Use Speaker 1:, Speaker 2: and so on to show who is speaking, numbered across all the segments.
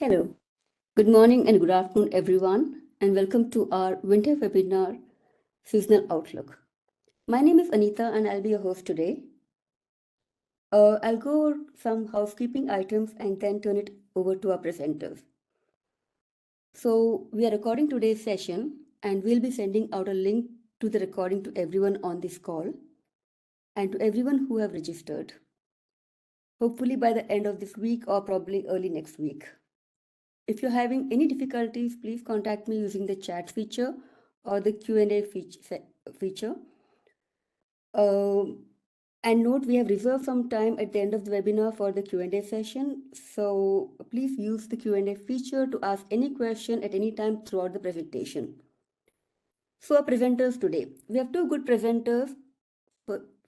Speaker 1: Hello, good morning and good afternoon, everyone, and welcome to our winter webinar, Seasonal Outlook. My name is Anita, and I'll be your host today. I'll go over some housekeeping items and then turn it over to our presenters. So, we are recording today's session, and we'll be sending out a link to the recording to everyone on this call and to everyone who have registered, hopefully by the end of this week or probably early next week. If you're having any difficulties, please contact me using the chat feature or the Q&A feature. And note, we have reserved some time at the end of the webinar for the Q&A session. So please use the Q&A feature to ask any question at any time throughout the presentation. So our presenters today, we have two good presenters.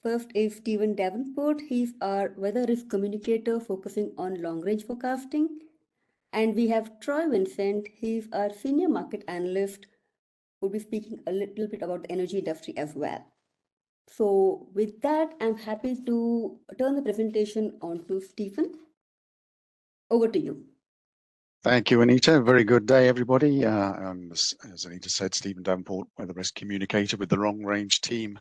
Speaker 1: First is Stephen Davenport. He's our weather risk communicator focusing on long-range forecasting. And we have Troy Vincent. He's our senior market analyst who will be speaking a little bit about the energy industry as well. So with that, I'm happy to turn the presentation on to Stephen. Over to you.
Speaker 2: Thank you, Anita. Very good day, everybody. As Anita said, Stephen Davenport, weather risk communicator with the long range team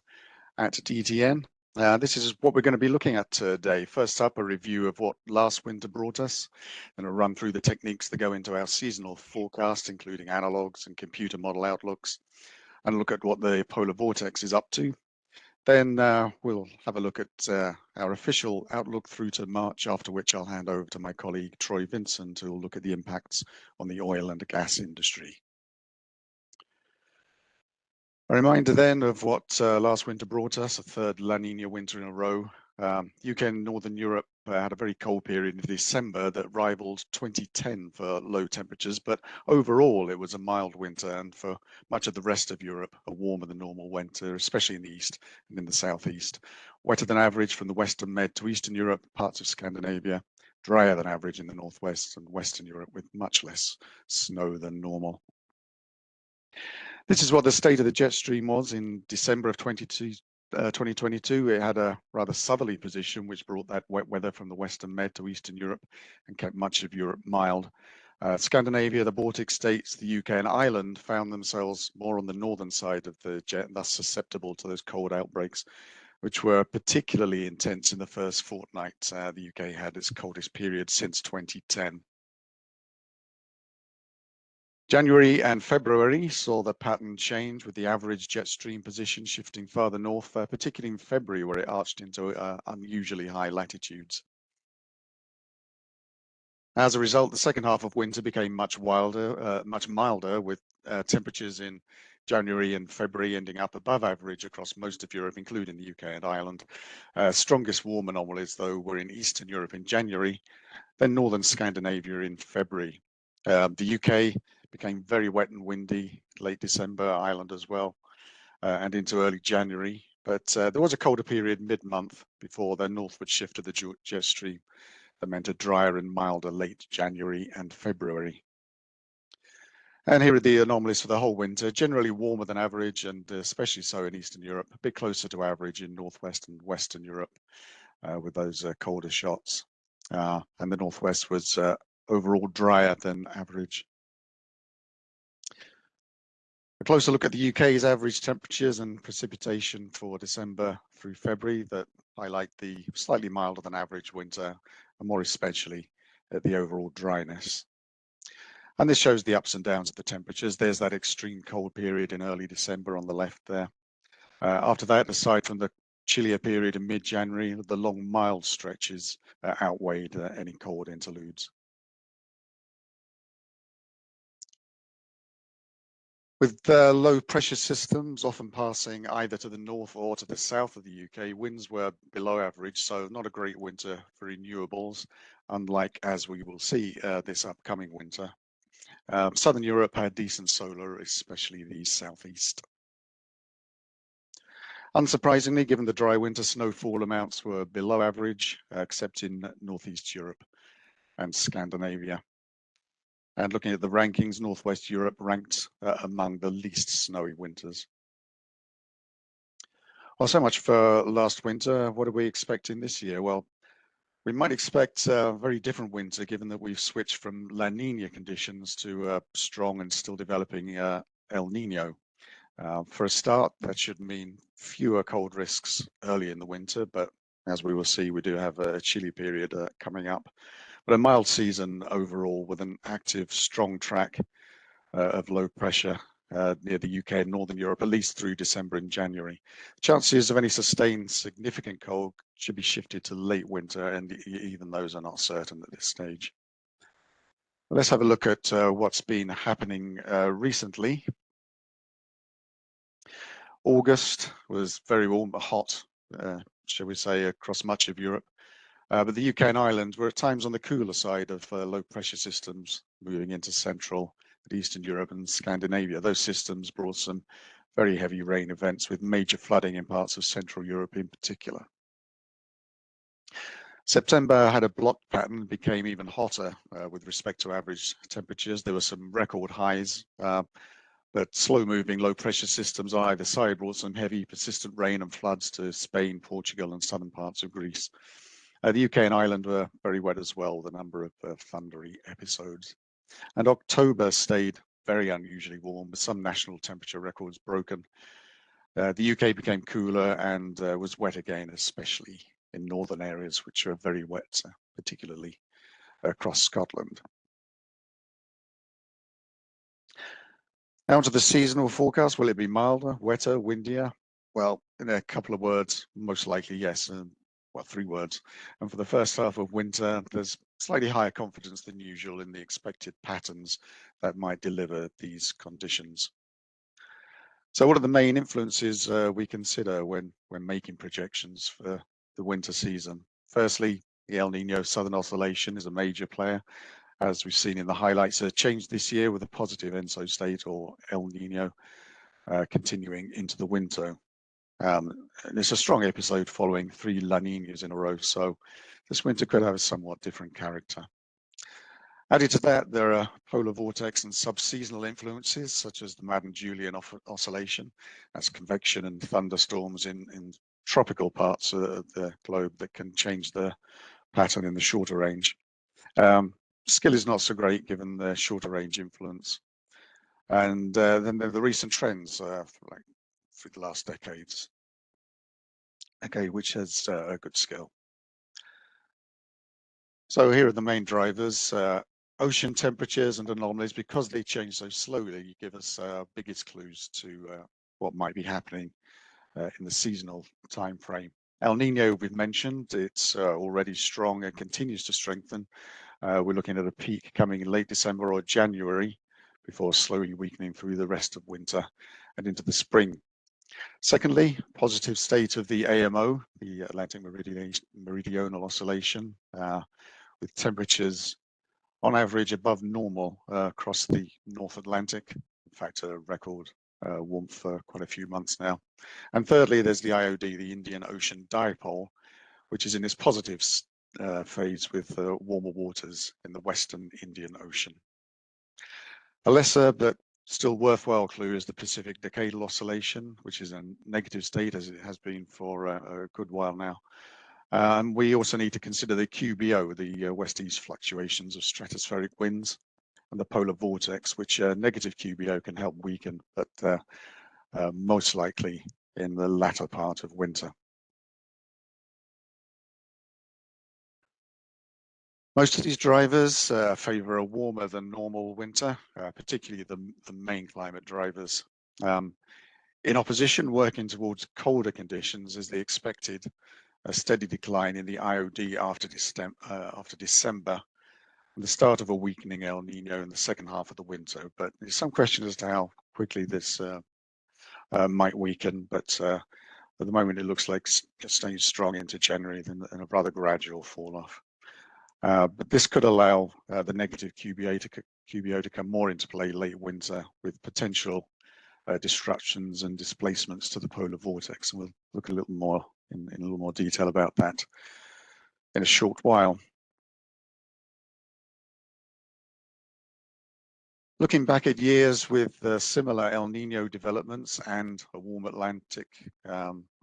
Speaker 2: at DTN. This is what we're going to be looking at today. First up, a review of what last winter brought us, and a run through the techniques that go into our seasonal forecast, including analogs and computer model outlooks, and look at what the polar vortex is up to. Then we'll have a look at our official outlook through to March, after which I'll hand over to my colleague Troy Vincent, who will look at the impacts on the oil and gas industry. A reminder then of what last winter brought us, a third La Nina winter in a row. UK and Northern Europe had a very cold period in December that rivaled 2010 for low temperatures, but overall it was a mild winter, and for much of the rest of Europe, a warmer than normal winter, especially in the east and in the southeast. Wetter than average from the Western Med to Eastern Europe, parts of Scandinavia, drier than average in the northwest and Western Europe, with much less snow than normal. This is what the state of the jet stream was in December of 2022. It had a rather southerly position, which brought that wet weather from the Western Med to Eastern Europe and kept much of Europe mild. Scandinavia, the Baltic states, the UK and Ireland found themselves more on the northern side of the jet, and thus susceptible to those cold outbreaks, which were particularly intense in the first fortnight. The UK had its coldest period since 2010. January and February saw the pattern change, with the average jet stream position shifting farther north, particularly in February, where it arched into unusually high latitudes. As a result, the second half of winter became much milder, with temperatures in January and February ending up above average across most of Europe, including the UK and Ireland. Strongest warm anomalies, though, were in Eastern Europe in January, then Northern Scandinavia in February. The UK became very wet and windy late December, Ireland as well, and into early January. But there was a colder period mid-month before the northward shift of the jet stream that meant a drier and milder late January and February. And here are the anomalies for the whole winter: generally warmer than average, and especially so in Eastern Europe, a bit closer to average in Northwest and Western Europe, with those colder shots. And the Northwest was overall drier than average. A closer look at the UK's average temperatures and precipitation for December through February that highlight the slightly milder than average winter, and more especially the overall dryness. And this shows the ups and downs of the temperatures. There's that extreme cold period in early December on the left there. After that, aside from the chillier period in mid-January, the long mild stretches outweighed any cold interludes. With low pressure systems often passing either to the north or to the south of the UK, winds were below average, so not a great winter for renewables, unlike, as we will see, this upcoming winter. Southern Europe had decent solar, especially the southeast. Unsurprisingly, given the dry winter, snowfall amounts were below average, except in Northeast Europe and Scandinavia. And looking at the rankings, Northwest Europe ranked among the least snowy winters. Well, so much for last winter. What are we expecting this year? Well, We might expect a very different winter, given that we've switched from La Nina conditions to strong and still developing El Nino. For a start, that should mean fewer cold risks early in the winter, but as we will see, we do have a chilly period coming up. But a mild season overall with an active, strong track of low pressure near the UK and Northern Europe, at least through December and January. Chances of any sustained significant cold should be shifted to late winter, and even those are not certain at this stage. Let's have a look at what's been happening recently. August was very warm but hot, shall we say, across much of Europe. But the UK and Ireland were at times on the cooler side of low pressure systems moving into Central and Eastern Europe and Scandinavia. Those systems brought some very heavy rain events with major flooding in parts of Central Europe in particular. September had a block pattern and became even hotter with respect to average temperatures. There were some record highs, but slow-moving low-pressure systems on either side brought some heavy, persistent rain and floods to Spain, Portugal, and southern parts of Greece. The UK and Ireland were very wet as well, the number of thundery episodes. And October stayed very unusually warm, with some national temperature records broken. The UK became cooler and was wet again, especially in northern areas, which are very wet, particularly across Scotland. Now to the seasonal forecast. Will it be milder, wetter, windier? Well, in a couple of words, most likely yes. Well, 3 words. And for the first half of winter, there's slightly higher confidence than usual in the expected patterns that might deliver these conditions. So what are the main influences we consider when making projections for the winter season? Firstly, the El Nino Southern Oscillation is a major player. As we've seen in the highlights, a change this year with a positive ENSO state or El Nino continuing into the winter. And it's a strong episode following 3 La Ninas in a row, so this winter could have a somewhat different character. Added to that, there are polar vortex and subseasonal influences, such as the Madden-Julian Oscillation. That's convection and thunderstorms in tropical parts of the globe that can change the pattern in the shorter range. Skill is not so great given the shorter range influence. And then there are the recent trends like through the last decades. Okay, which has a good skill. So here are the main drivers. Ocean temperatures and anomalies, because they change so slowly, give us biggest clues to what might be happening in the seasonal time frame. El Nino, we've mentioned, it's already strong and continues to strengthen. We're looking at a peak coming in late December or January before slowly weakening through the rest of winter and into the spring. Secondly, positive state of the AMO, the Atlantic Meridional Oscillation, with temperatures on average above normal across the North Atlantic. In fact, a record warmth for quite a few months now. And thirdly, there's the IOD, the Indian Ocean Dipole, which is in its positive phase with warmer waters in the Western Indian Ocean. A lesser but still worthwhile clue is the Pacific Decadal Oscillation, which is a negative state as it has been for a good while now. We also need to consider the QBO, the west-east fluctuations of stratospheric winds, and the polar vortex, which negative QBO can help weaken, but most likely in the latter part of winter. Most of these drivers favor a warmer than normal winter, particularly the main climate drivers. In opposition, working towards colder conditions is the expected a steady decline in the IOD after December, and the start of a weakening El Nino in the second half of the winter. But there's some question as to how quickly this might weaken, but at the moment it looks like staying strong into January and a rather gradual fall off. But this could allow the negative QBO to come more into play late winter with potential disruptions and displacements to the polar vortex. And we'll look a little more in a little more detail about that in a short while. Looking back at years with similar El Nino developments and a warm Atlantic,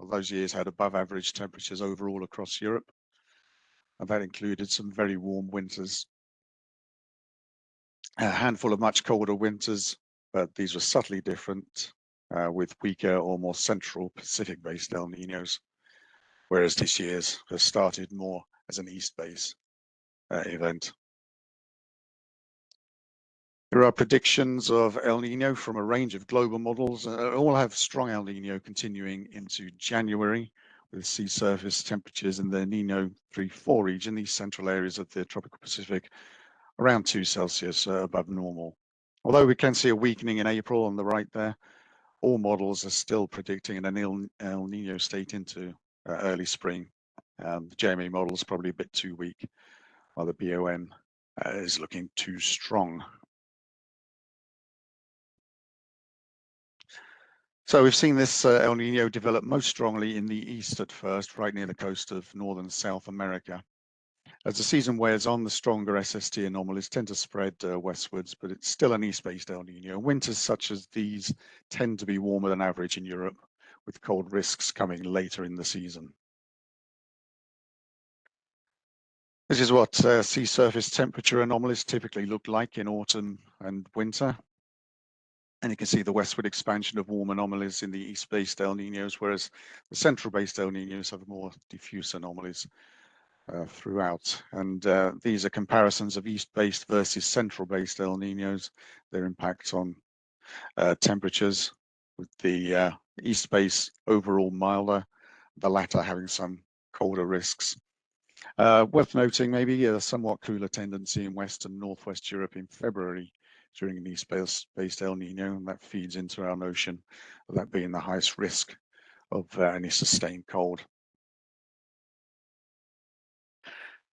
Speaker 2: those years had above average temperatures overall across Europe. and that included some very warm winters, a handful of much colder winters, but these were subtly different with weaker or more central Pacific-based El Niños, whereas this year's has started more as an east base event. There are predictions of El Nino from a range of global models. All have strong El Nino continuing into January, with sea surface temperatures in the Nino 3-4 region, these central areas of the tropical Pacific, around 2 Celsius above normal. Although we can see a weakening in April on the right there, all models are still predicting an El Nino state into early spring. The JMA model is probably a bit too weak, while the BOM is looking too strong. So we've seen this El Nino develop most strongly in the east at first, right near the coast of northern South America. As the season wears on, the stronger SST anomalies tend to spread westwards, but it's still an east-based El Nino. Winters such as these tend to be warmer than average in Europe, with cold risks coming later in the season. This is what sea surface temperature anomalies typically look like in autumn and winter. And you can see the westward expansion of warm anomalies in the east-based El Niños, whereas the central-based El Niños have more diffuse anomalies throughout. And these are comparisons of east-based versus central-based El Niños, their impact on temperatures, with the east base overall milder, the latter having some colder risks. Worth noting maybe a somewhat cooler tendency in West and Northwest Europe in February during an east-based El Nino, and that feeds into our notion of that being the highest risk of any sustained cold.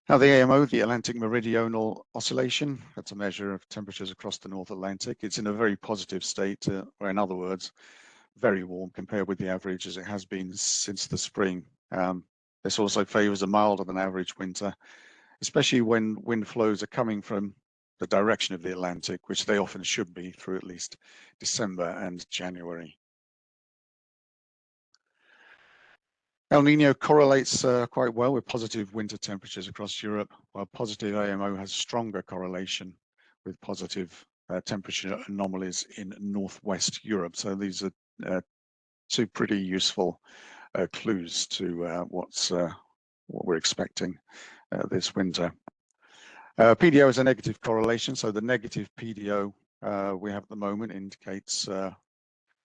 Speaker 2: Now the AMO, the Atlantic Meridional Oscillation, that's a measure of temperatures across the North Atlantic. It's in a very positive state, or in other words, very warm compared with the average as it has been since the spring. This also favors a milder than average winter, especially when wind flows are coming from the direction of the Atlantic, which they often should be through at least December and January. El Nino correlates quite well with positive winter temperatures across Europe, while positive AMO has stronger correlation with positive temperature anomalies in Northwest Europe. So these are two pretty useful clues to what we're expecting this winter. PDO is a negative correlation, so the negative PDO we have at the moment indicates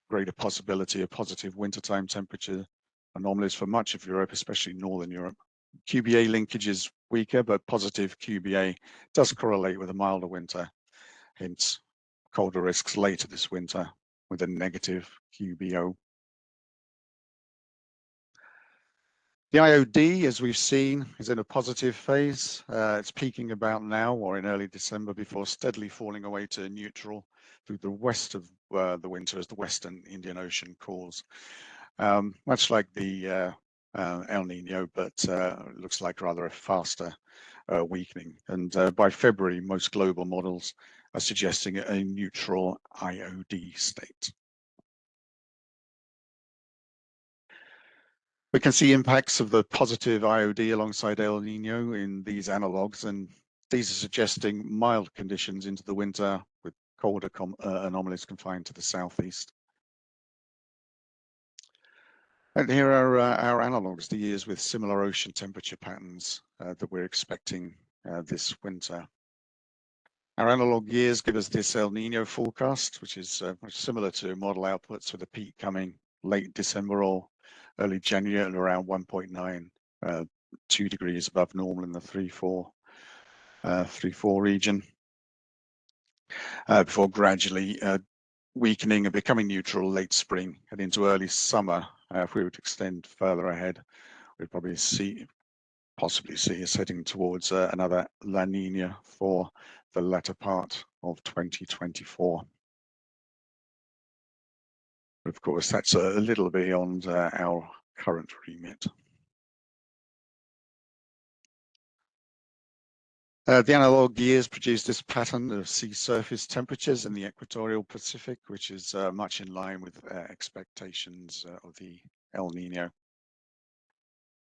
Speaker 2: greater possibility of positive wintertime temperature anomalies for much of Europe, especially Northern Europe. QBA linkage is weaker, but positive QBA does correlate with a milder winter, hence colder risks later this winter with a negative QBO. The IOD, as we've seen, is in a positive phase. It's peaking about now or in early December before steadily falling away to neutral through the west of the winter as the Western Indian Ocean cools. Much like the El Nino, but it looks like rather a faster weakening. And by February, most global models are suggesting a neutral IOD state. We can see impacts of the positive IOD alongside El Nino in these analogs, and these are suggesting mild conditions into the winter with colder anomalies confined to the southeast. And here are our analogs, the years with similar ocean temperature patterns that we're expecting this winter. Our analog years give us this El Nino forecast, which is much similar to model outputs with a peak coming late December or early January at around 1.9, 2 degrees above normal in the 3-4 region, before gradually weakening and becoming neutral late spring and into early summer. If we would extend further ahead, we'd probably possibly see us heading towards another La Nina for the latter part of 2024. But of course, that's a little beyond our current remit. The analog years produce this pattern of sea surface temperatures in the equatorial Pacific, which is much in line with expectations of the El Nino.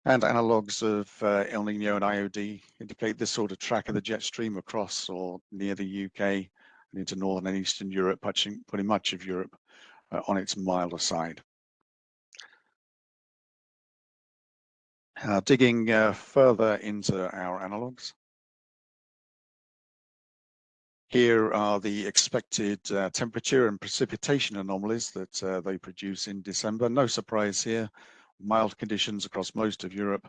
Speaker 2: And analogues of El Nino and IOD indicate this sort of track of the jet stream across or near the UK and into Northern and Eastern Europe, putting much of Europe on its milder side. Digging further into our analogues. Here are the expected temperature and precipitation anomalies that they produce in December. No surprise here, mild conditions across most of Europe,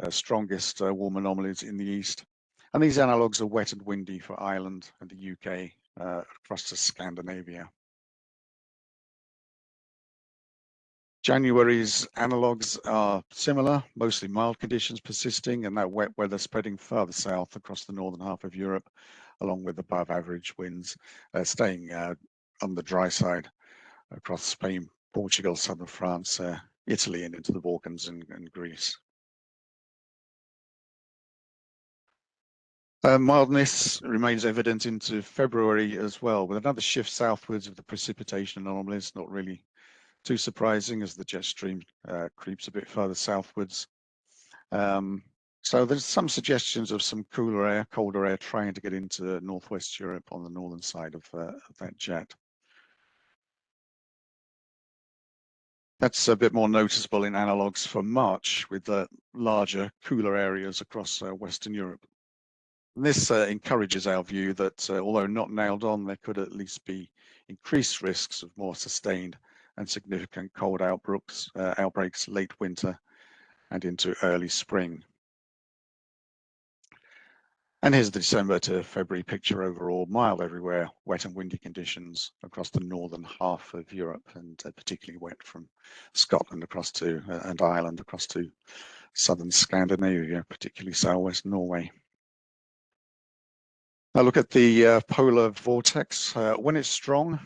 Speaker 2: strongest warm anomalies in the east. And these analogues are wet and windy for Ireland and the UK across to Scandinavia. January's analogues are similar, mostly mild conditions persisting and that wet weather spreading further south across the northern half of Europe, along with above average winds staying on the dry side across Spain, Portugal, southern France, Italy, and into the Balkans and Greece. Mildness remains evident into February as well, with another shift southwards of the precipitation anomalies, not really too surprising as the jet stream creeps a bit further southwards. So there's some suggestions of some cooler air, colder air trying to get into northwest Europe on the northern side of that jet. That's a bit more noticeable in analogues for March with the larger, cooler areas across Western Europe. And this encourages our view that although not nailed on, there could at least be increased risks of more sustained and significant cold outbreaks late winter and into early spring. And here's the December to February picture overall, mild everywhere, wet and windy conditions across the northern half of Europe, and particularly wet from Scotland across to, and Ireland across to southern Scandinavia, particularly southwest Norway. Now look at the polar vortex. When it's strong,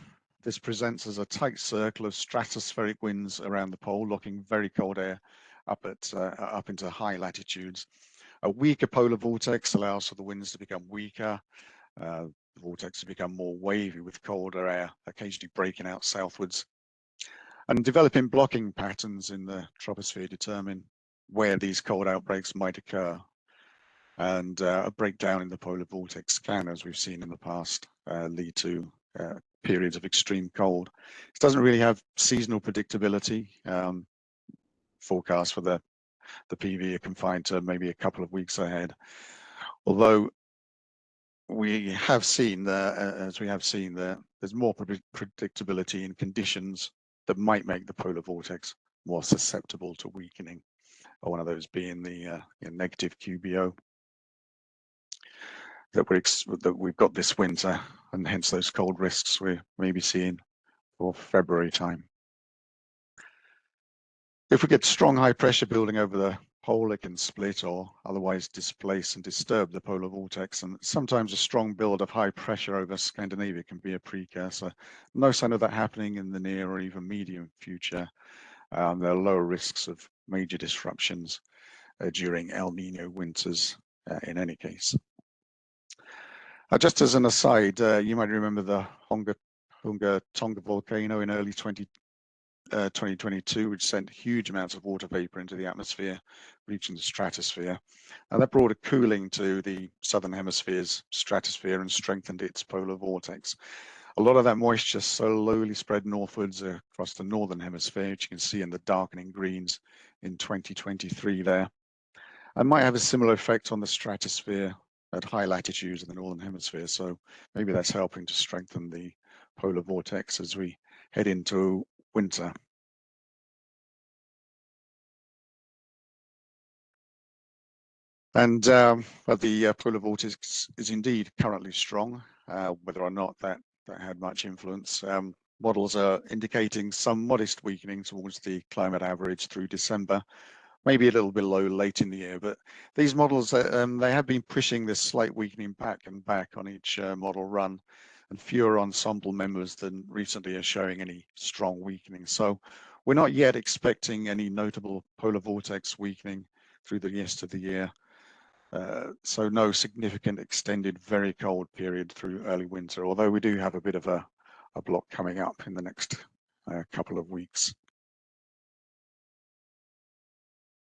Speaker 2: this presents as a tight circle of stratospheric winds around the pole, locking very cold air up into high latitudes. A weaker polar vortex allows for the winds to become weaker, the vortex to become more wavy with colder air occasionally breaking out southwards. And developing blocking patterns in the troposphere determine where these cold outbreaks might occur. And a breakdown in the polar vortex can, as we've seen in the past, lead to periods of extreme cold. It doesn't really have seasonal predictability. Forecasts for the PV are confined to maybe a couple of weeks ahead. Although we have seen there's more predictability in conditions that might make the polar vortex more susceptible to weakening. One of those being the negative QBO that we've got this winter, and hence those cold risks we may be seeing for February time. If we get strong high pressure building over the pole, it can split or otherwise displace and disturb the polar vortex, and sometimes a strong build of high pressure over Scandinavia can be a precursor. No sign of that happening in the near or even medium future. There are lower risks of major disruptions during El Nino winters in any case. Just as an aside, you might remember the Hunga Tonga volcano in early 2022, which sent huge amounts of water vapor into the atmosphere, reaching the stratosphere. And that brought a cooling to the southern hemisphere's stratosphere and strengthened its polar vortex. A lot of that moisture slowly spread northwards across the northern hemisphere, which you can see in the darkening greens in 2023 there. And might have a similar effect on the stratosphere at high latitudes in the northern hemisphere. So maybe that's helping to strengthen the polar vortex as we head into winter. And the polar vortex is indeed currently strong, whether or not that had much influence. Models are indicating some modest weakening towards the climate average through December, maybe a little bit low late in the year, but these models, they have been pushing this slight weakening back and back on each model run, and fewer ensemble members than recently are showing any strong weakening. So we're not yet expecting any notable polar vortex weakening through the rest of the year. So no significant extended very cold period through early winter, although we do have a bit of a block coming up in the next couple of weeks.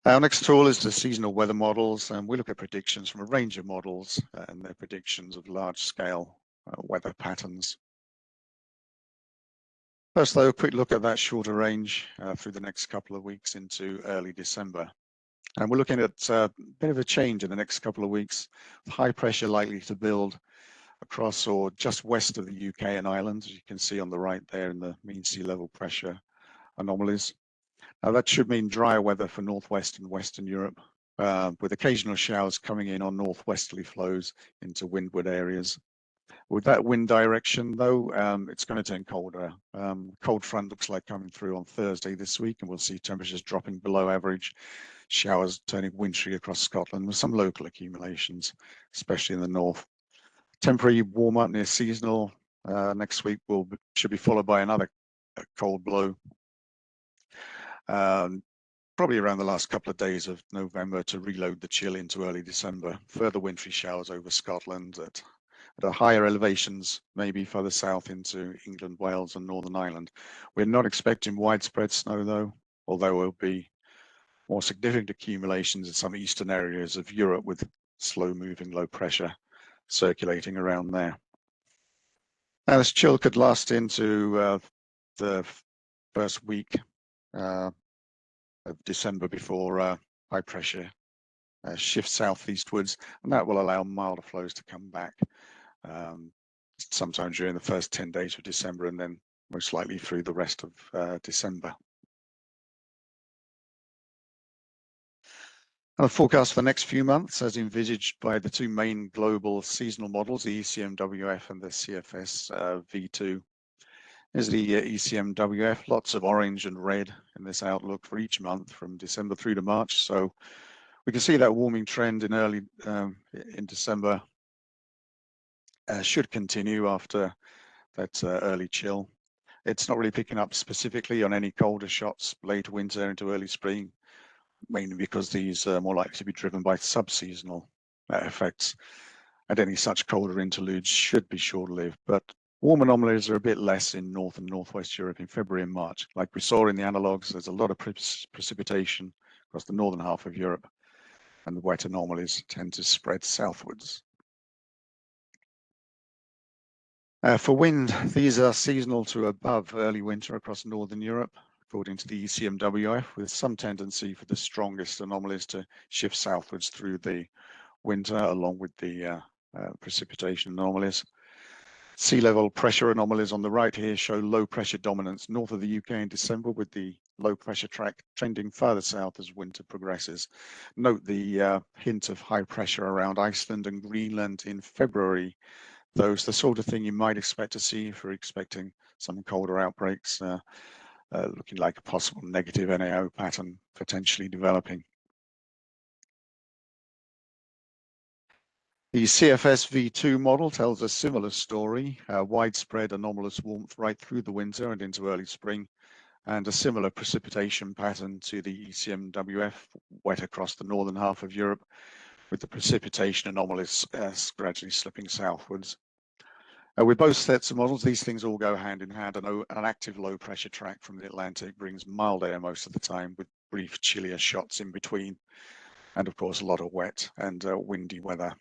Speaker 2: Our next tool is the seasonal weather models, and we look at predictions from a range of models and their predictions of large-scale weather patterns. First, though, a quick look at that shorter range through the next couple of weeks into early December. And we're looking at a bit of a change in the next couple of weeks. High pressure likely to build across or just west of the UK and Ireland, as you can see on the right there in the mean sea level pressure anomalies. Now that should mean drier weather for northwest and western Europe, with occasional showers coming in on northwesterly flows into windward areas. With that wind direction, though, it's going to turn colder. Cold front looks like coming through on Thursday this week, and we'll see temperatures dropping below average, showers turning wintry across Scotland with some local accumulations, especially in the north. Temporary warm up near seasonal next week should be followed by another cold blow. Probably around the last couple of days of November to reload the chill into early December. Further wintry showers over Scotland at higher elevations, maybe further south into England, Wales and Northern Ireland. We're not expecting widespread snow though, although there will be more significant accumulations in some eastern areas of Europe with slow moving low pressure circulating around there. Now this chill could last into the first week of December before high pressure shifts southeastwards, and that will allow milder flows to come back sometime during the first 10 days of December and then most likely through the rest of December. And the forecast for the next few months, as envisaged by the two main global seasonal models, the ECMWF and the CFS V2, is the ECMWF, lots of orange and red in this outlook for each month from December through to March. So we can see that warming trend in early in December should continue after that early chill. It's not really picking up specifically on any colder shots late winter into early spring, mainly because these are more likely to be driven by sub-seasonal effects, and any such colder interludes should be short-lived. But warm anomalies are a bit less in North and Northwest Europe in February and March. Like we saw in the analogues, there's a lot of precipitation across the northern half of Europe, and the wet anomalies tend to spread southwards. For wind, these are seasonal to above early winter across northern Europe, according to the ECMWF, with some tendency for the strongest anomalies to shift southwards through the winter, along with the precipitation anomalies. Sea level pressure anomalies on the right here show low pressure dominance north of the UK in December, with the low pressure track trending further south as winter progresses. Note the hint of high pressure around Iceland and Greenland in February. Those the sort of thing you might expect to see if you're expecting some colder outbreaks, looking like a possible negative NAO pattern potentially developing. The CFS V2 model tells a similar story, widespread anomalous warmth right through the winter and into early spring, and a similar precipitation pattern to the ECMWF, wet across the northern half of Europe, with the precipitation anomalies gradually slipping southwards. With both sets of models, these things all go hand in hand. An active low pressure track from the Atlantic brings mild air most of the time, with brief chillier shots in between, and of course a lot of wet and windy weather.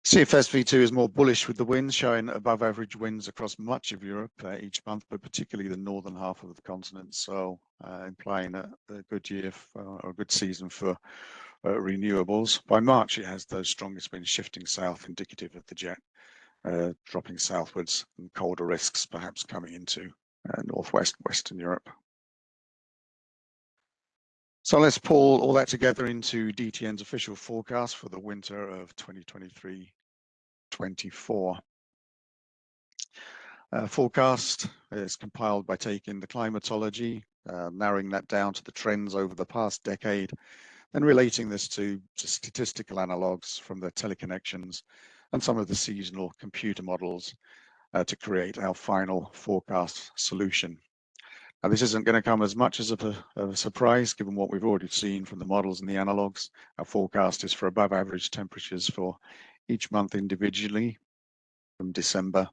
Speaker 2: CFS V2 is more bullish with the winds, showing above average winds across much of Europe each month, but particularly the northern half of the continent, so implying a good year or a good season for renewables. By March, it has those strongest winds shifting south, indicative of the jet dropping southwards, and colder risks perhaps coming into northwest Western Europe. So let's pull all that together into DTN's official forecast for the winter of 2023-24. Forecast is compiled by taking the climatology, narrowing that down to the trends over the past decade, and relating this to statistical analogs from the teleconnections and some of the seasonal computer models to create our final forecast solution. Now, this isn't going to come as much as a surprise, given what we've already seen from the models and the analogs. Our forecast is for above average temperatures for each month individually from December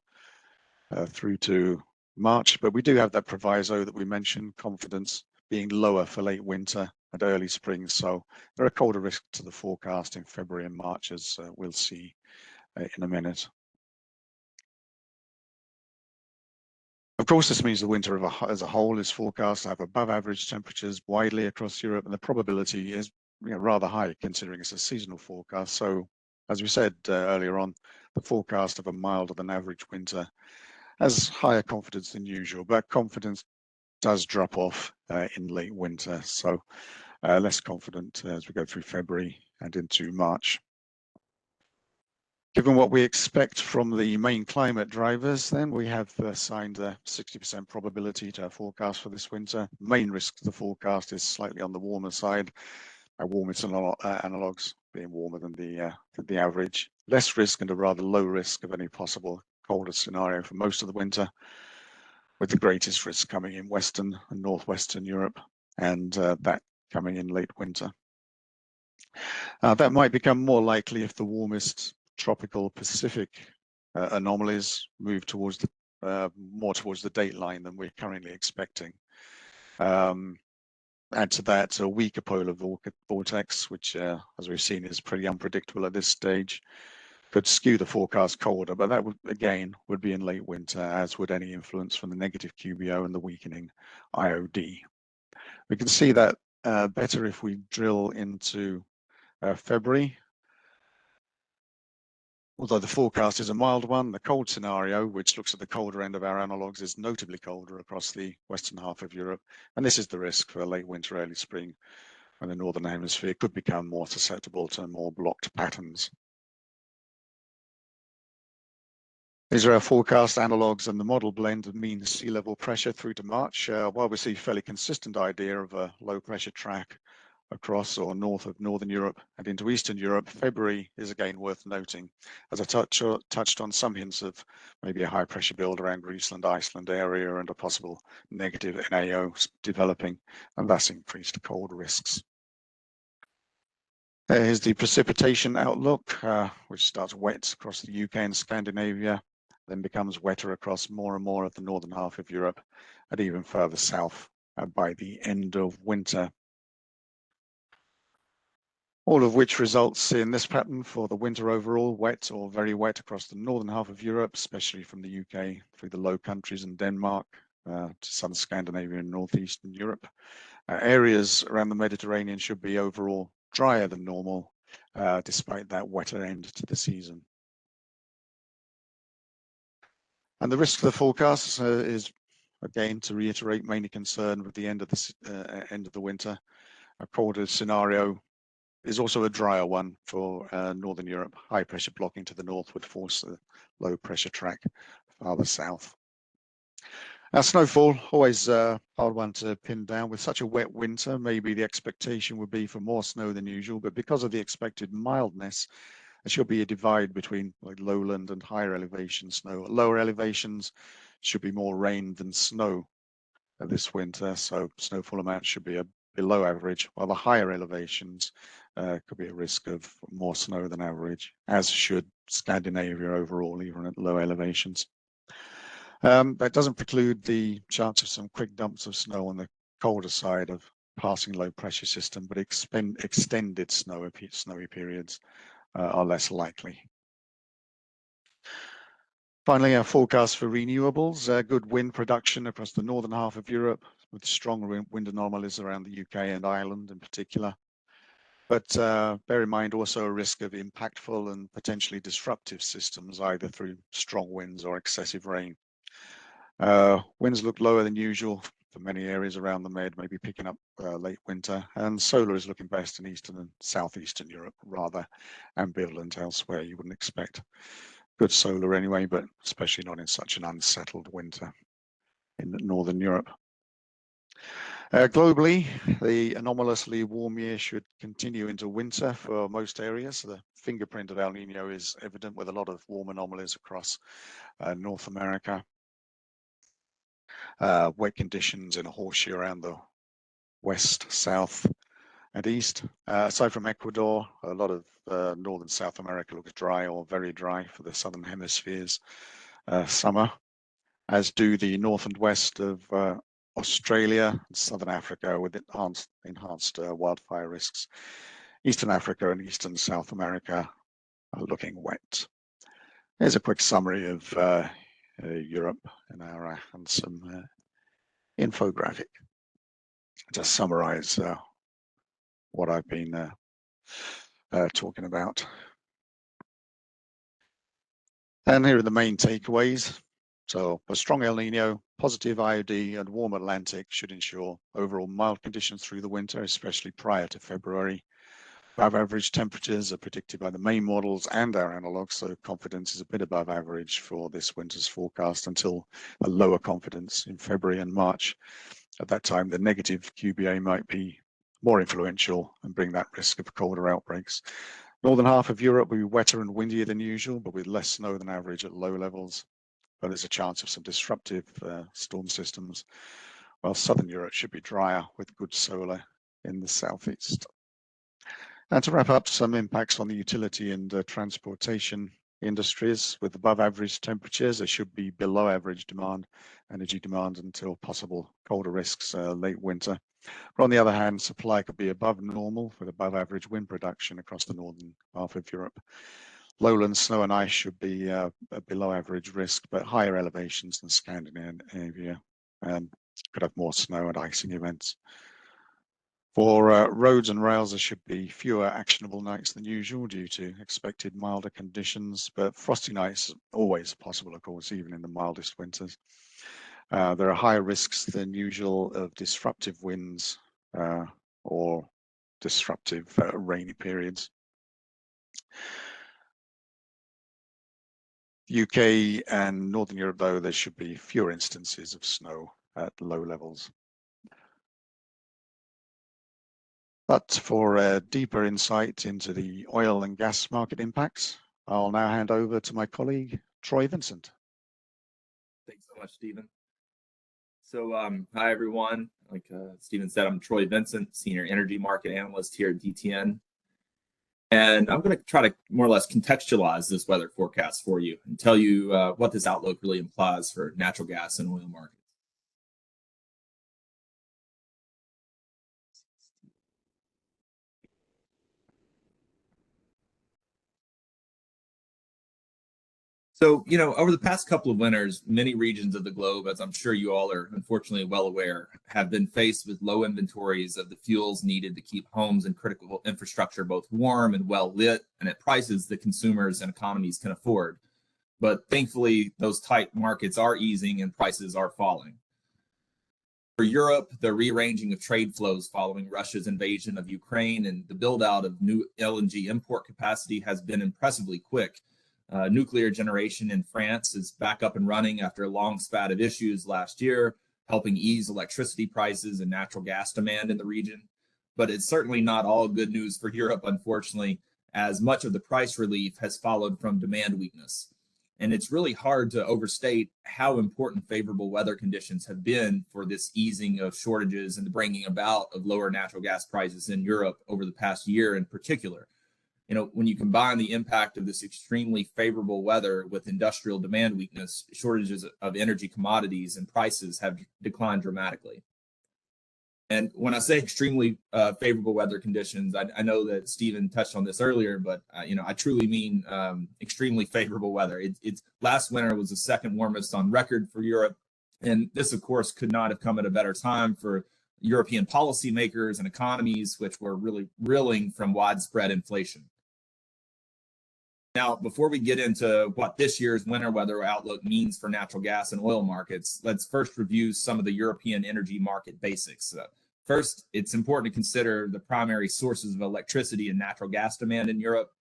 Speaker 2: through to March, but we do have that proviso that we mentioned, confidence being lower for late winter and early spring. So there are colder risks to the forecast in February and March, as we'll see in a minute. Of course, this means the winter as a whole is forecast to have above average temperatures widely across Europe, and the probability is rather high considering it's a seasonal forecast. So, as we said earlier on, the forecast of a milder than average winter has higher confidence than usual, but confidence does drop off in late winter. So, less confident as we go through February and into March. Given what we expect from the main climate drivers, then we have assigned a 60% probability to our forecast for this winter. Main risk to the forecast is slightly on the warmer side. Our warmest analogues being warmer than the average. Less risk and a rather low risk of any possible colder scenario for most of the winter, with the greatest risk coming in Western and Northwestern Europe, and that coming in late winter. That might become more likely if the warmest tropical Pacific anomalies move towards the more towards the date line than we're currently expecting. Add to that a weaker polar vortex, which, as we've seen, is pretty unpredictable at this stage, could skew the forecast colder, but that would be in late winter, as would any influence from the negative QBO and the weakening IOD. We can see that better if we drill into February. Although the forecast is a mild one, the cold scenario, which looks at the colder end of our analogues, is notably colder across the western half of Europe. And this is the risk for late winter, early spring, when the northern hemisphere could become more susceptible to more blocked patterns. These are our forecast analogues and the model blend of mean sea level pressure through to March. While we see a fairly consistent idea of a low pressure track across or north of Northern Europe and into Eastern Europe, February is again worth noting, as I touched on some hints of maybe a high pressure build around Greeceland, Iceland area and a possible negative NAO developing, and thus increased cold risks. Here's the precipitation outlook, which starts wet across the UK and Scandinavia, then becomes wetter across more and more of the northern half of Europe and even further south by the end of winter. All of which results in this pattern for the winter overall, wet or very wet across the northern half of Europe, especially from the UK through the Low Countries and Denmark to southern Scandinavia and northeastern Europe. Areas around the Mediterranean should be overall drier than normal, despite that wetter end to the season. And the risk for the forecast is, again, to reiterate, mainly concerned with the end of the winter. A colder scenario is also a drier one for Northern Europe. High pressure blocking to the north would force the low pressure track farther south. Now, snowfall, always a hard one to pin down. With such a wet winter, maybe the expectation would be for more snow than usual, but because of the expected mildness, there should be a divide between like lowland and higher elevation snow. At lower elevations should be more rain than snow this winter, so snowfall amounts should be below average, while the higher elevations could be a risk of more snow than average, as should Scandinavia overall, even at low elevations. That doesn't preclude the chance of some quick dumps of snow on the colder side of passing low pressure system, but extended snowy periods are less likely. Finally, our forecast for renewables, good wind production across the northern half of Europe, with strong wind anomalies around the UK and Ireland in particular. But bear in mind also a risk of impactful and potentially disruptive systems, either through strong winds or excessive rain. Winds look lower than usual for many areas around the Med, maybe picking up late winter, and solar is looking best in Eastern and Southeastern Europe, rather ambivalent elsewhere. You wouldn't expect good solar anyway, but especially not in such an unsettled winter in Northern Europe. Globally, the anomalously warm year should continue into winter for most areas. The fingerprint of El Nino is evident with a lot of warm anomalies across North America. Wet conditions in a horseshoe around the west, south, and east. Aside from Ecuador, a lot of North and South America looks dry or very dry for the southern hemisphere's summer, as do the north and west of Australia and Southern Africa with enhanced wildfire risks. Eastern Africa and Eastern South America are looking wet. Here's a quick summary of Europe in our handsome infographic. Just summarize what I've been talking about. And here are the main takeaways. So a strong El Nino, positive IOD and warm Atlantic should ensure overall mild conditions through the winter, especially prior to February. Above average temperatures are predicted by the main models and our analogs, so confidence is a bit above average for this winter's forecast until a lower confidence in February and March. At that time, the negative QBA might be more influential and bring that risk of colder outbreaks. Northern half of Europe will be wetter and windier than usual, but with less snow than average at low levels. But there's a chance of some disruptive storm systems, while Southern Europe should be drier with good solar in the southeast. And to wrap up, some impacts on the utility and transportation industries. With above average temperatures, there should be below average energy demand until possible colder risks late winter. But on the other hand, supply could be above normal with above average wind production across the northern half of Europe. Lowland snow and ice should be below average risk, but higher elevations than Scandinavia could have more snow and icing events. For roads and rails, there should be fewer actionable nights than usual due to expected milder conditions, but frosty nights are always possible, of course, even in the mildest winters. There are higher risks than usual of disruptive winds or disruptive rainy periods. UK and Northern Europe, though, there should be fewer instances of snow at low levels. But for a deeper insight into the oil and gas market impacts, I'll now hand over to my colleague, Troy Vincent.
Speaker 3: Thanks so much, Stephen. So hi, everyone. Like Stephen said, I'm Troy Vincent, Senior Energy Market Analyst here at DTN. And I'm going to try to more or less contextualize this weather forecast for you and tell you what this outlook really implies for natural gas and oil markets. So, you know, over the past couple of winters, many regions of the globe, as I'm sure you all are unfortunately well aware, have been faced with low inventories of the fuels needed to keep homes and critical infrastructure both warm and well lit and at prices that consumers and economies can afford. But thankfully, those tight markets are easing and prices are falling. For Europe, the rearranging of trade flows following Russia's invasion of Ukraine and the build out of new LNG import capacity has been impressively quick. Nuclear generation in France is back up and running after a long spat of issues last year, helping ease electricity prices and natural gas demand in the region. But it's certainly not all good news for Europe, unfortunately, as much of the price relief has followed from demand weakness. And it's really hard to overstate how important favorable weather conditions have been for this easing of shortages and the bringing about of lower natural gas prices in Europe over the past year in particular. You know, when you combine the impact of this extremely favorable weather with industrial demand weakness, shortages of energy commodities and prices have declined dramatically. And when I say extremely favorable weather conditions, I know that Stephen touched on this earlier, but you know, I truly mean extremely favorable weather. It's last winter was the second warmest on record for Europe, and this, of course, could not have come at a better time for European policymakers and economies, which were really reeling from widespread inflation. Now, before we get into what this year's winter weather outlook means for natural gas and oil markets, let's first review some of the European energy market basics. First, it's important to consider the primary sources of electricity and natural gas demand in Europe.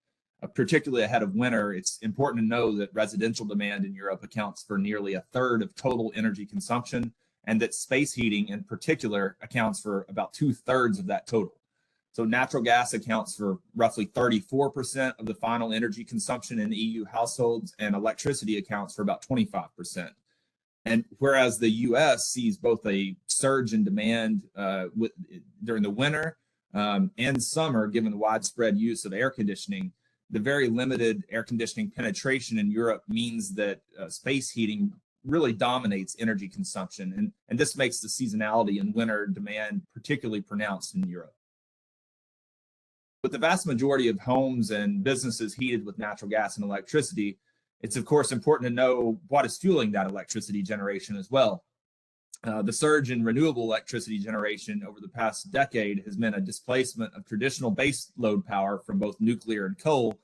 Speaker 3: Particularly ahead of winter, it's important to know that residential demand in Europe accounts for nearly a third of total energy consumption, and that space heating in particular accounts for about 2/3 of that total. So natural gas accounts for roughly 34% of the final energy consumption in EU households, and electricity accounts for about 25%. And whereas the US sees both a surge in demand during the winter and summer, given the widespread use of air conditioning, the very limited air conditioning penetration in Europe means that space heating really dominates energy consumption, and this makes the seasonality in winter demand particularly pronounced in Europe. With the vast majority of homes and businesses heated with natural gas and electricity, it's of course important to know what is fueling that electricity generation as well. The surge in renewable electricity generation over the past decade has meant a displacement of traditional base load power from both nuclear and coal,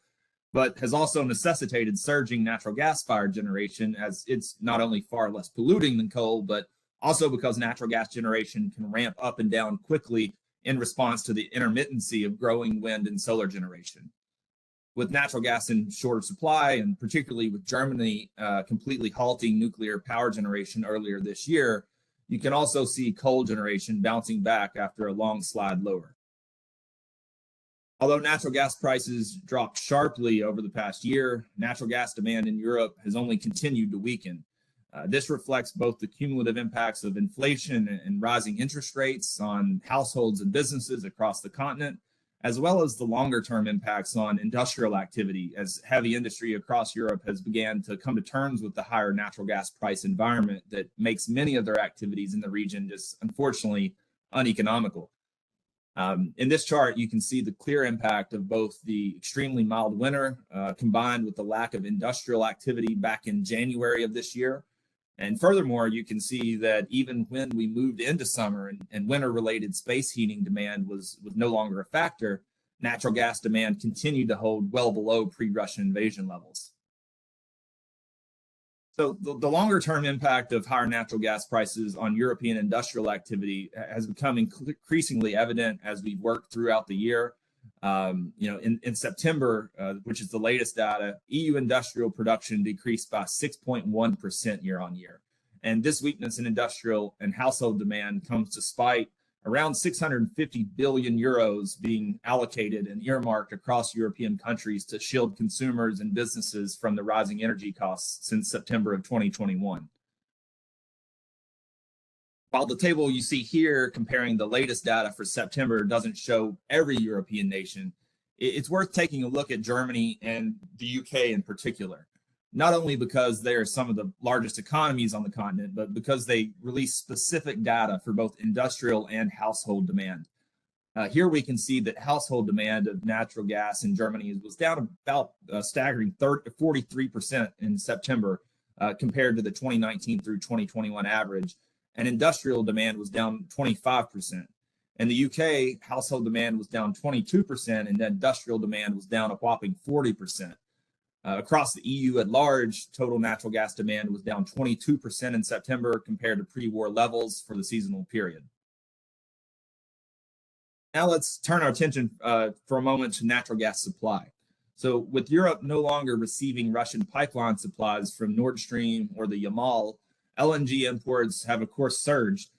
Speaker 3: but has also necessitated surging natural gas-fired generation, as it's not only far less polluting than coal, but also because natural gas generation can ramp up and down quickly in response to the intermittency of growing wind and solar generation. With natural gas in shorter supply, and particularly with Germany completely halting nuclear power generation earlier this year, you can also see coal generation bouncing back after a long slide lower. Although natural gas prices dropped sharply over the past year, natural gas demand in Europe has only continued to weaken. This reflects both the cumulative impacts of inflation and rising interest rates on households and businesses across the continent, as well as the longer-term impacts on industrial activity, as heavy industry across Europe has began to come to terms with the higher natural gas price environment that makes many of their activities in the region just unfortunately uneconomical. In this chart, you can see the clear impact of both the extremely mild winter combined with the lack of industrial activity back in January of this year. And furthermore, you can see that even when we moved into summer and winter-related space heating demand was no longer a factor, natural gas demand continued to hold well below pre-Russian invasion levels. So the longer-term impact of higher natural gas prices on European industrial activity has become increasingly evident as we worked throughout the year. In September, which is the latest data, EU industrial production decreased by 6.1% year on year. And this weakness in industrial and household demand comes despite around 650 billion euros being allocated and earmarked across European countries to shield consumers and businesses from the rising energy costs since September of 2021. While the table you see here comparing the latest data for September doesn't show every European nation, it's worth taking a look at Germany and the UK in particular, not only because they are some of the largest economies on the continent, but because they release specific data for both industrial and household demand. Here we can see that household demand of natural gas in Germany was down about a staggering 43% in September compared to the 2019 through 2021 average. And industrial demand was down 25%. In the UK, household demand was down 22%, and industrial demand was down a whopping 40%. Across the EU at large, total natural gas demand was down 22% in September compared to pre-war levels for the seasonal period. Now let's turn our attention for a moment to natural gas supply. So with Europe no longer receiving Russian pipeline supplies from Nord Stream or the Yamal, LNG imports have, of course, surged.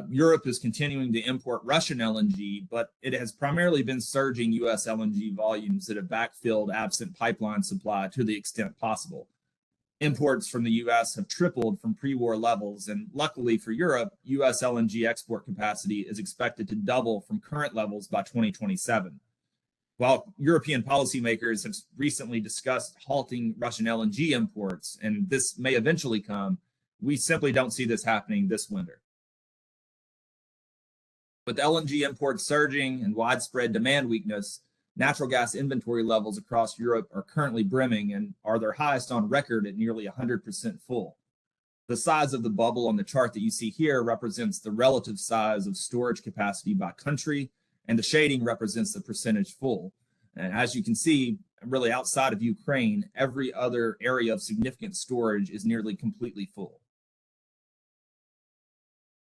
Speaker 3: Europe is continuing to import Russian LNG, but it has primarily been surging U.S. LNG volumes that have backfilled absent pipeline supply to the extent possible. Imports from the U.S. have tripled from pre-war levels, and luckily for Europe, U.S. LNG export capacity is expected to double from current levels by 2027. While European policymakers have recently discussed halting Russian LNG imports, and this may eventually come, we simply don't see this happening this winter. With LNG imports surging and widespread demand weakness, natural gas inventory levels across Europe are currently brimming and are their highest on record at nearly 100% full. The size of the bubble on the chart that you see here represents the relative size of storage capacity by country, and the shading represents the percentage full. And as you can see, really outside of Ukraine, every other area of significant storage is nearly completely full.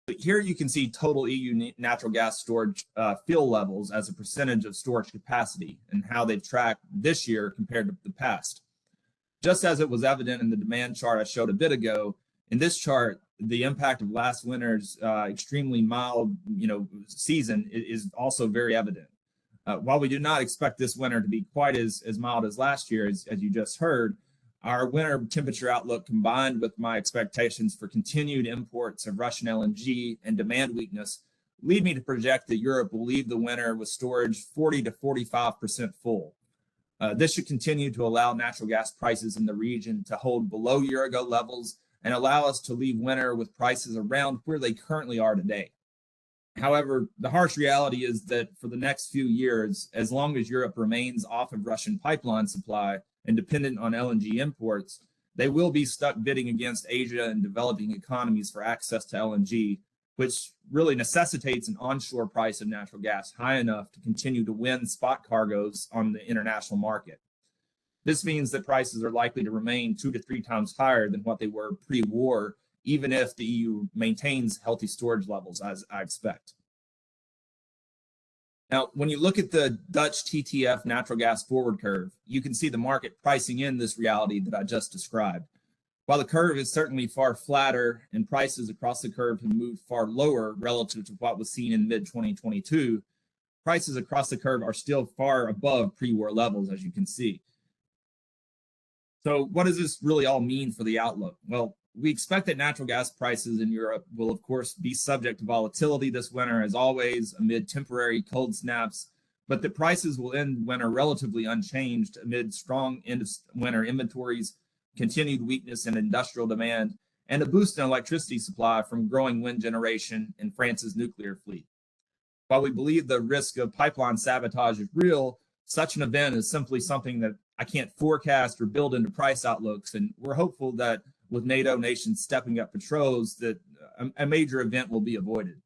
Speaker 3: But here you can see total EU natural gas storage fill levels as a percentage of storage capacity and how they've tracked this year compared to the past. Just as it was evident in the demand chart I showed a bit ago, in this chart, the impact of last winter's extremely mild season is also very evident. While we do not expect this winter to be quite as mild as last year, as you just heard, our winter temperature outlook combined with my expectations for continued imports of Russian LNG and demand weakness lead me to project that Europe will leave the winter with storage 40 to 45% full. This should continue to allow natural gas prices in the region to hold below year-ago levels and allow us to leave winter with prices around where they currently are today. However, the harsh reality is that for the next few years, as long as Europe remains off of Russian pipeline supply and dependent on LNG imports, they will be stuck bidding against Asia and developing economies for access to LNG, which really necessitates an onshore price of natural gas high enough to continue to win spot cargoes on the international market. This means that prices are likely to remain 2 to 3 times higher than what they were pre-war, even if the EU maintains healthy storage levels, as I expect. Now, when you look at the Dutch TTF natural gas forward curve, you can see the market pricing in this reality that I just described. While the curve is certainly far flatter and prices across the curve have moved far lower relative to what was seen in mid-2022, prices across the curve are still far above pre-war levels, as you can see. So what does this really all mean for the outlook? Well, we expect that natural gas prices in Europe will, of course, be subject to volatility this winter, as always, amid temporary cold snaps, but that prices will end winter relatively unchanged amid strong end of winter inventories, continued weakness in industrial demand, and a boost in electricity supply from growing wind generation in France's nuclear fleet. While we believe the risk of pipeline sabotage is real, such an event is simply something that I can't forecast or build into price outlooks, and we're hopeful that with NATO nations stepping up patrols, that a major event will be avoided.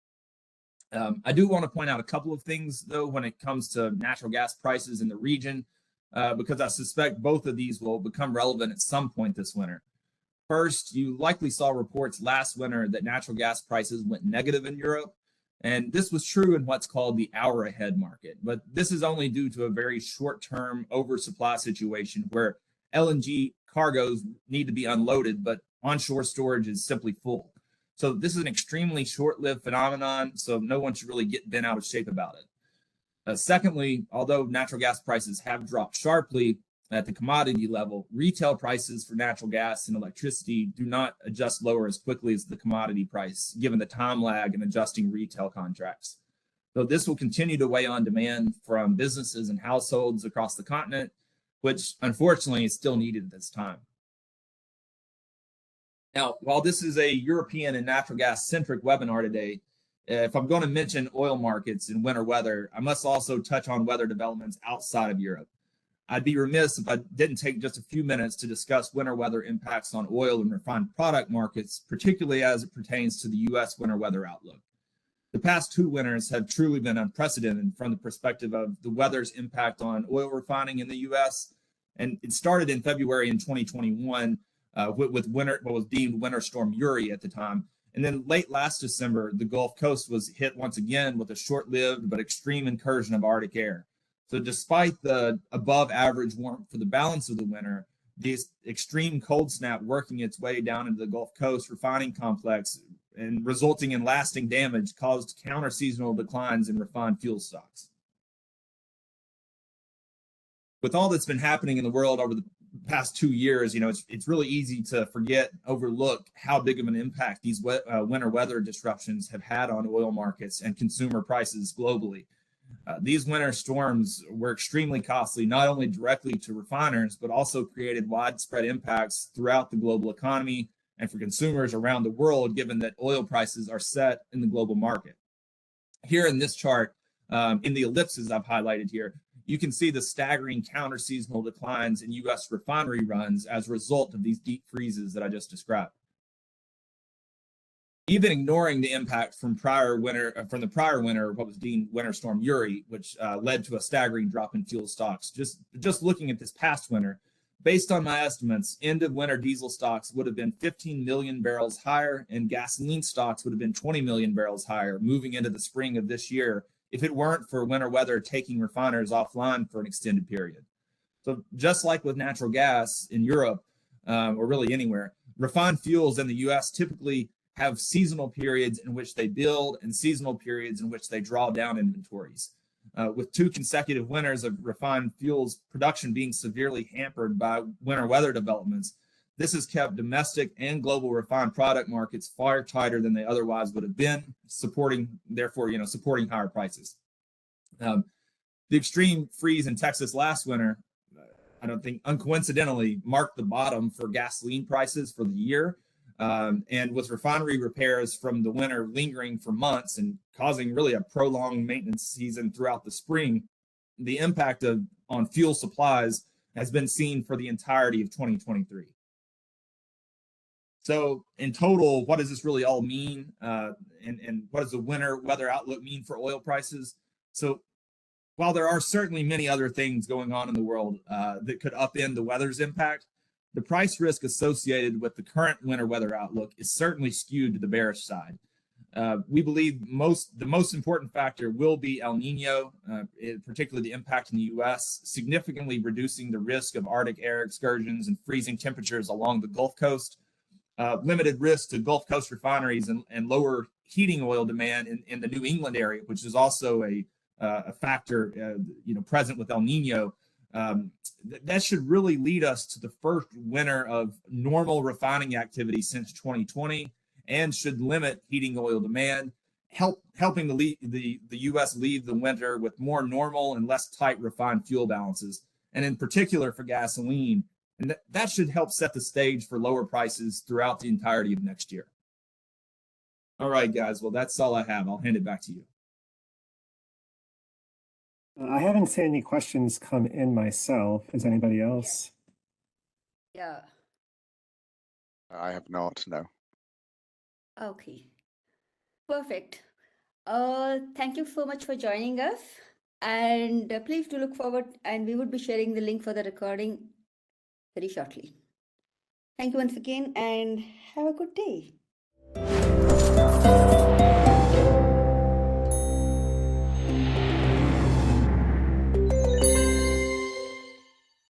Speaker 3: I do want to point out a couple of things, though, when it comes to natural gas prices in the region, because I suspect both of these will become relevant at some point this winter. First, you likely saw reports last winter that natural gas prices went negative in Europe, and this was true in what's called the hour ahead market. But this is only due to a very short-term oversupply situation where LNG cargoes need to be unloaded, but onshore storage is simply full. So this is an extremely short-lived phenomenon, so no one should really get bent out of shape about it. Secondly, although natural gas prices have dropped sharply at the commodity level, retail prices for natural gas and electricity do not adjust lower as quickly as the commodity price, given the time lag in adjusting retail contracts. So this will continue to weigh on demand from businesses and households across the continent, which unfortunately is still needed at this time. Now, while this is a European and natural gas centric webinar today, if I'm going to mention oil markets and winter weather, I must also touch on weather developments outside of Europe. I'd be remiss if I didn't take just a few minutes to discuss winter weather impacts on oil and refined product markets, particularly as it pertains to the U.S. winter weather outlook. The past 2 winters have truly been unprecedented from the perspective of the weather's impact on oil refining in the U.S. And it started in February in 2021 with what was deemed Winter Storm Uri at the time. And then late last December, the Gulf Coast was hit once again with a short-lived but extreme incursion of Arctic air. So despite the above average warmth for the balance of the winter, this extreme cold snap working its way down into the Gulf Coast refining complex and resulting in lasting damage caused counter-seasonal declines in refined fuel stocks. With all that's been happening in the world over the past 2 years, it's really easy to forget, overlook how big of an impact these winter weather disruptions have had on oil markets and consumer prices globally. These winter storms were extremely costly, not only directly to refiners, but also created widespread impacts throughout the global economy and for consumers around the world, given that oil prices are set in the global market. Here in this chart, in the ellipses I've highlighted here, you can see the staggering counter-seasonal declines in U.S. refinery runs as a result of these deep freezes that I just described. Even ignoring the impact from the prior winter, what was deemed Winter Storm Uri, which led to a staggering drop in fuel stocks. Just looking at this past winter, based on my estimates, end of winter diesel stocks would have been 15 million barrels higher, and gasoline stocks would have been 20 million barrels higher moving into the spring of this year, if it weren't for winter weather taking refiners offline for an extended period. So just like with natural gas in Europe, or really anywhere, refined fuels in the U.S. typically have seasonal periods in which they build and seasonal periods in which they draw down inventories. With 2 consecutive winters of refined fuels production being severely hampered by winter weather developments, this has kept domestic and global refined product markets far tighter than they otherwise would have been, supporting higher prices. The extreme freeze in Texas last winter, I don't think uncoincidentally, marked the bottom for gasoline prices for the year. And with refinery repairs from the winter lingering for months and causing really a prolonged maintenance season throughout the spring, the impact on fuel supplies has been seen for the entirety of 2023. So in total, what does this really all mean? And what does the winter weather outlook mean for oil prices? So while there are certainly many other things going on in the world that could upend the weather's impact, the price risk associated with the current winter weather outlook is certainly skewed to the bearish side. We believe the most important factor will be El Nino, particularly the impact in the U.S., significantly reducing the risk of Arctic air excursions and freezing temperatures along the Gulf Coast, limited risk to Gulf Coast refineries and lower heating oil demand in the New England area, which is also a factor present with El Nino. That should really lead us to the first winter of normal refining activity since 2020, and should limit heating oil demand, helping the U.S. leave the winter with more normal and less tight refined fuel balances, and in particular for gasoline. And that should help set the stage for lower prices throughout the entirety of next year. All right, guys. Well, that's all I have. I'll hand it back to you.
Speaker 4: I haven't seen any questions come in myself. Has anybody else?
Speaker 1: Yeah.
Speaker 2: I have not, no.
Speaker 1: Okay. Perfect. Thank you so much for joining us. And please do look forward, and we would be sharing the link for the recording very shortly. Thank you once again, and have a good day.